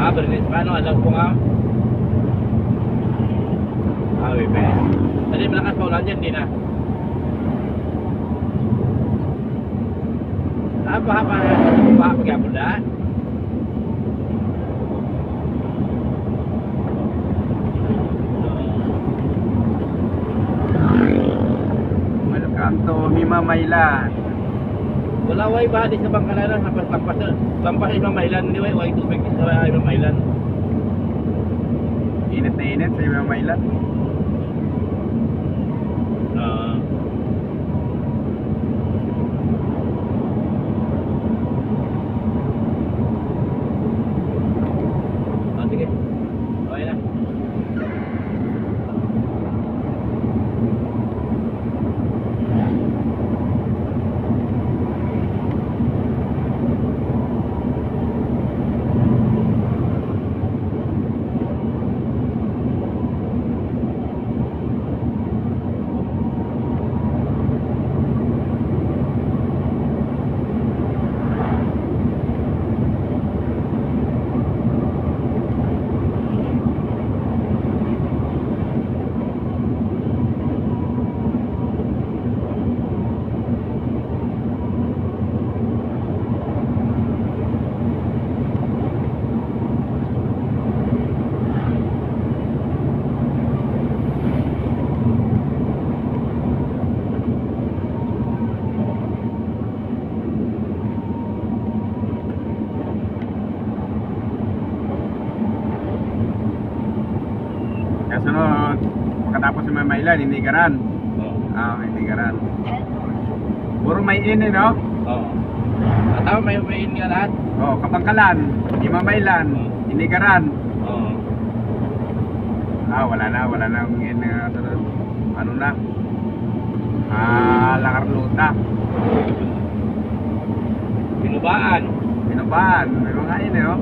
Berlin. Paano alam ko nga? Wipe. Tadi malakas pa ulan dyan, di na. Apa pagyapon na? Welcome to Himamaylan. Wala way ba di sa Bangkalanan lampas Himamaylan hindi way tubig sa Himamaylan. Init na init sa Himamaylan. Sige. Okay na. Kasunod, pagkatapos sa Himamaylan, Inigaran. Inigaran. Puro may in no? At may in nga lahat? Kabangkalan, Himamaylan, Inigaran. Wala na ang in. Ano na? Lakarluta. Binubaan. May mga in no?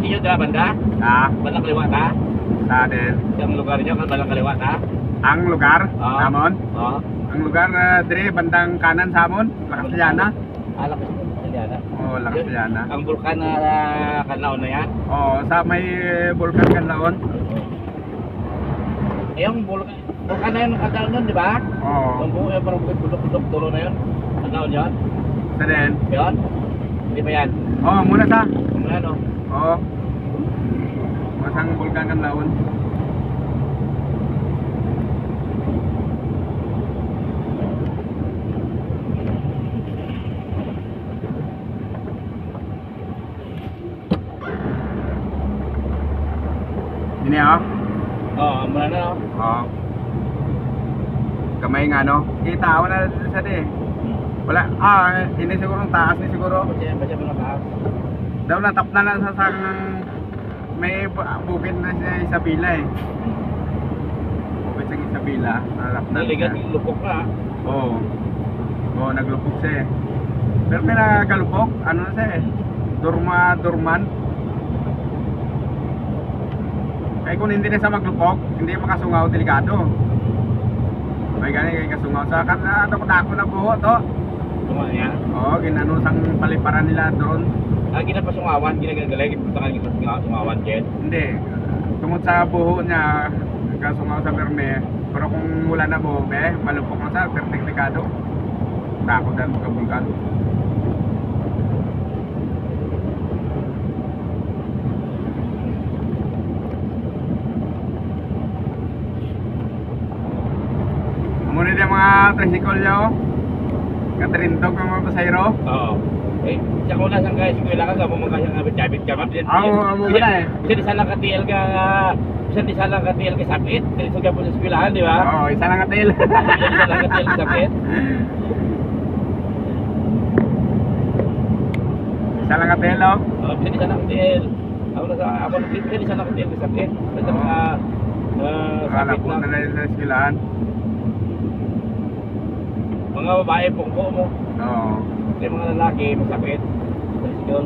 Inyo da banda? Bandang kaliwa ta? Sa din. Yang lugar nyo kan bandang kaliwa ta? Ang lugar, Samon? Ang lugar, dire, bandang kanan, Samon? Lakasliana? Lakasliana? Lakasliana. Ang bulkan na Kanlaon na yan? Sa may bulkan Kanlaon. Yung bulkan na yun Kanlaon nun, di ba? Yung parang bulok-bulok tulo na yun? Kanlaon yun? Sa din. Yun? Hindi pa yan? Muna sa. Muna no? Masang bulkan Kanlaon. Ini muna na kamay nga no. Kita ako na sa di. Wala, hindi siguro ang taas ni siguro. Baca mo na taas. Daw natap na lang sa may bukid na sa Isabela eh. Bukid sa Isabela, natap na. Naligan yung lupok na. Oo. Oo, naglupok siya eh. Pero may nakagalupok, ano na siya eh. Dorman. Kaya kung hindi na siya maglupok, hindi makasungaw, delikado. May gani kay kasungaw sa ako na buho to. Tuma niya. Oo, ginano sang paliparan nila doon. Ginapasungawan, ginagagalay, puntakan yung sungawan, Jen. Hindi. Tungkol sa buho niya, kasungaw sa perme. Pero kung wala na buho, malupok na sa delikado. Takot dan kabulkan. Muna din mga tricycle niya oh. Katrindog ng mga pasayro. Oo. Eh, siya ko lang guys, kung ilangan ka, mamangkasya nga bitjabit ka, ma'am. Amo na eh. Isa di salang ka-TL ka, sakit. Dito ka po sa eskwelahan, di ba? Oo, isa lang atil. Isa lang ka-TL ka sakit. Isa lang atil oh. Oo, isa di salang ka-TL. Ako isa di salang ka-TL ka sakit. Basta mga Akala sakit po na lang. rin sa eskwelahan. Mga babae, pungko mo. Oo. Yung mga lalaki, masakit. Yun.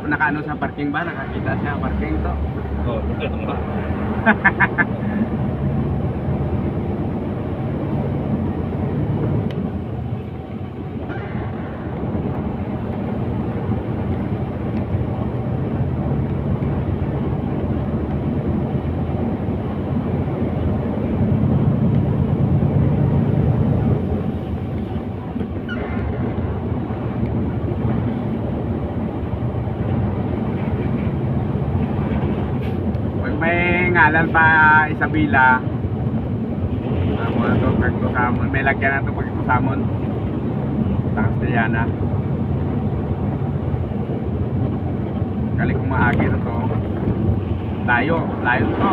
Nakaano sa parking ba? Nakakita siya parking to. Oo, ito nga. May ngalan pa Isabela. Amo na to pagkusamon. May lagyan na to pagkusamon. Sa Castellana. Kali kung maagi na to. Layo to.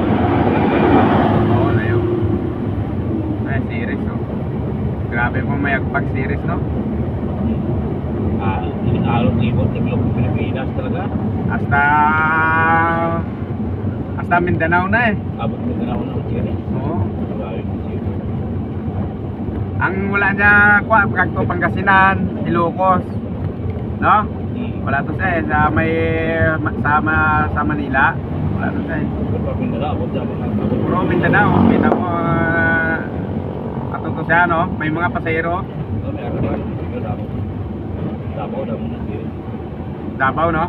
Oo, layo. May series oh. Grabe po may agpag series no. Alot-ibot, naglok sa Pilipinas talaga. Hasta Mindanao na eh. Abot mo na ako ng series. Oo. Grabe yung series. Ang wala niya pagkakto Pangasinan, Ilocos. No? Wala to siya eh. Sa Manila. Wala to siya eh. Pero Mindanao, abot na ako ng abot. Puro Mindanao. Kita mo ato to siya no? May mga pasayro. May ako na, siguro ako. Davao na muna series. Davao no?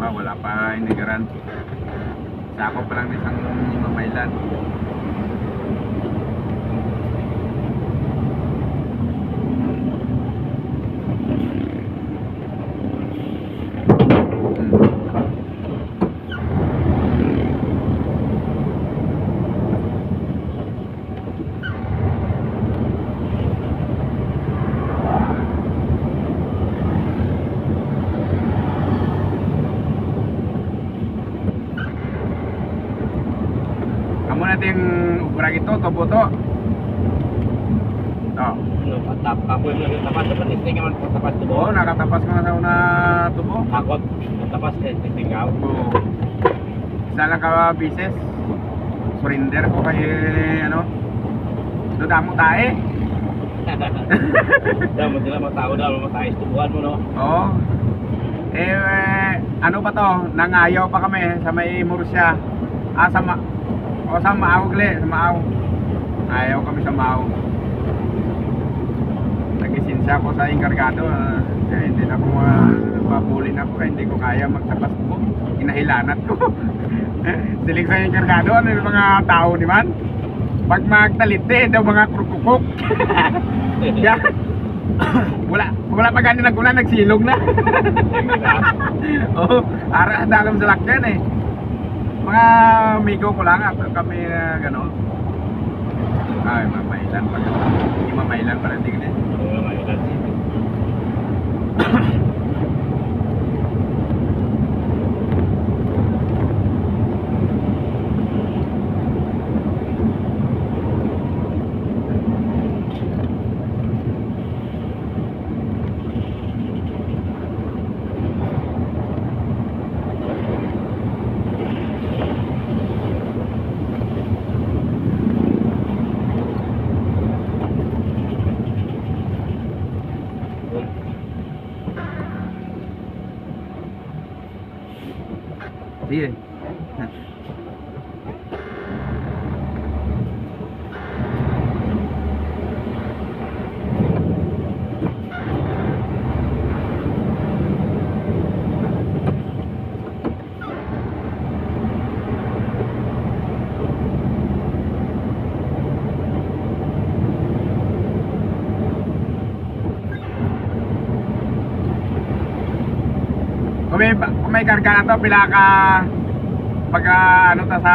Wala pa inigaran. Sako pa lang isang mamailan. Amo natin ubra ito, tubo to. To. Ako yung tapas sa patisting naman po tapas tubo. Oo, nakatapas ko na sa una tubo. Akot, tapas sa patisting ka. Oo. Isa lang ka bises. Surrender ko kay ano. Dudamo tae. Dapat sila mga tao daw, matayos tubuhan mo, no? Oo. Ano pa to? Nangayaw pa kami sa may Murcia. Sa Maaw gle, sa Maaw. Ayaw kami sa Maaw. Nag-isinsya ko sa enkargado. Hindi na ako mapulin ako. Hindi ko kaya magtapas ko. Inahilanat ko. Siling sa enkargado, ano yung mga tao ni man? Pag magtalite, daw mga krukukuk. Yan. Wala pa ganyan naguna, nagsilog na. Oo, ara dalam sa lakyan eh. Mga amigo ko lang at kami gano'n. Ay, mamailan pa gano'n. Hindi mamailan pa rin din eh. Mamailan. Sige. Kung may karga na to, pila ka pag ano ta sa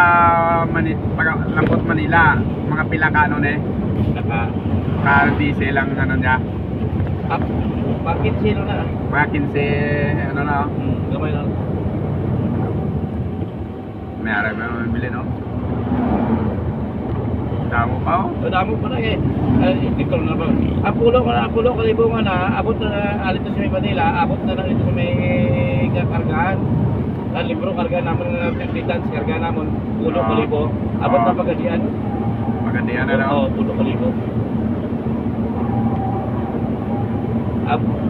pag Lambot Manila, mga pila ka ano ne? Ka diesel lang ano niya. Bakit sino na? Mga 15 ano na. Gamay na. May araw ba bili no? Damo pa oh. Damo pa na eh. Dito na ba? Apulo kalibungan na, abot na alito sa may Manila, abot na lang ito sa may kargaan. Libro karga naman na 50 tons, karga naman pulo kalibo. Abot na Pagadian. Pagadian na lang. Oo, pulo kalibo.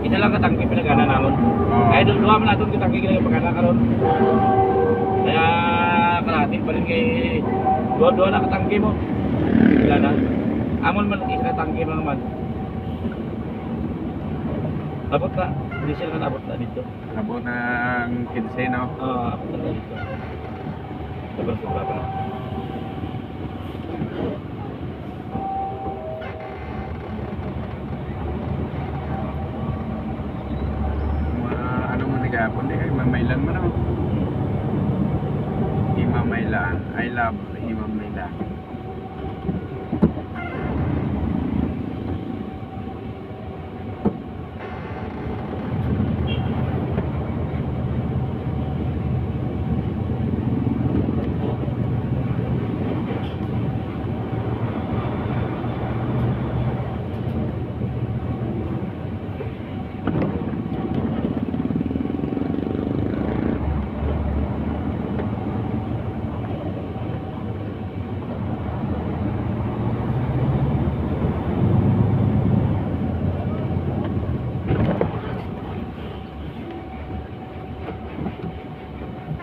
Isa lang katangki pinagana naman. Kaya doon man natin katangki kaya pagana karon. Kaya kalahati pa rin kay dua na katangki mo. Wala na. Amon man isa katangki mo naman. Abot na. Hindi sila na abot na dito. Abot ng 15 no? Oo, abot na dito. Sobra pa na. Ano mo nagapon eh, mamailan mo na. Imamailan. I love Imamailan.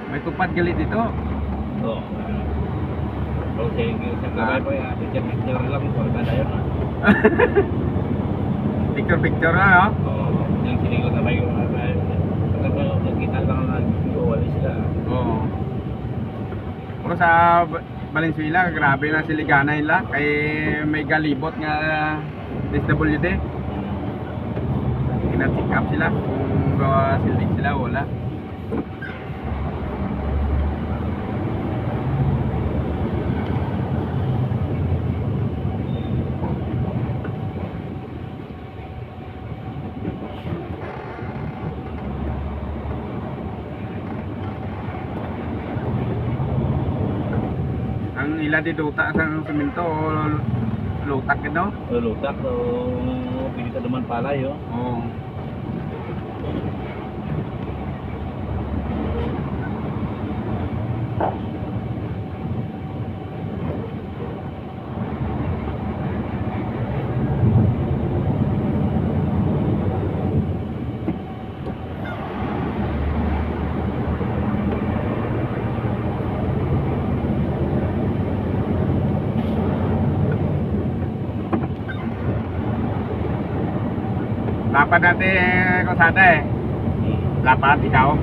May tupad galit dito. Oo. Okay, isang gabay po yan. Picture lang po. Kada yun. Picture na no? Oo. Yung sinigang gabay yung nagkita lang nag-uwali sila. Oo. Pero sa Valenzuela, grabe na siligana nila. Kay may galibot nga SWD. Kina-check up sila. Kung sildik sila, wala. Ang ila di duta sa semento o lutak no? Lutak o pinita naman palay oh. Oo. Lapad natin kusada eh. Lapad, ikaw.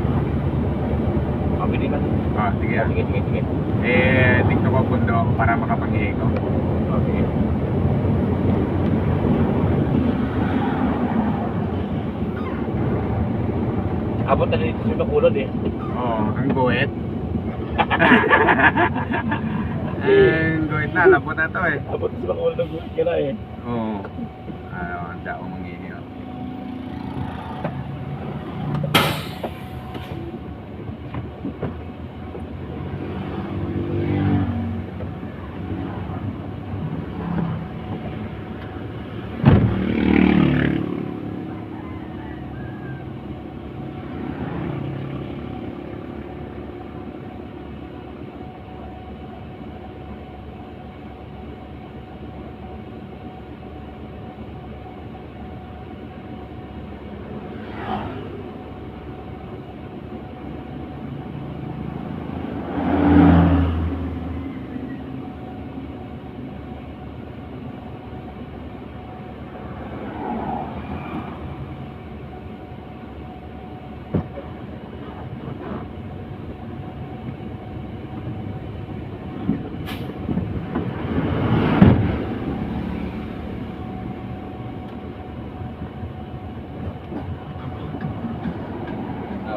Mabili ka. Oh, sige. Sige. Dito ko bundok para makapag-ihi ko. Okay. Abot na dito sa Bacolod eh. Oo, ang guhit. Ang guhit na, labot na to eh. Abot sa Bacolod ang gusto ka na eh. Oo. Ano, handa ako mangihi. Oh.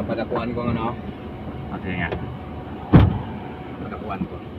Padakuan ko ano? Okay nga. Padakuan ko.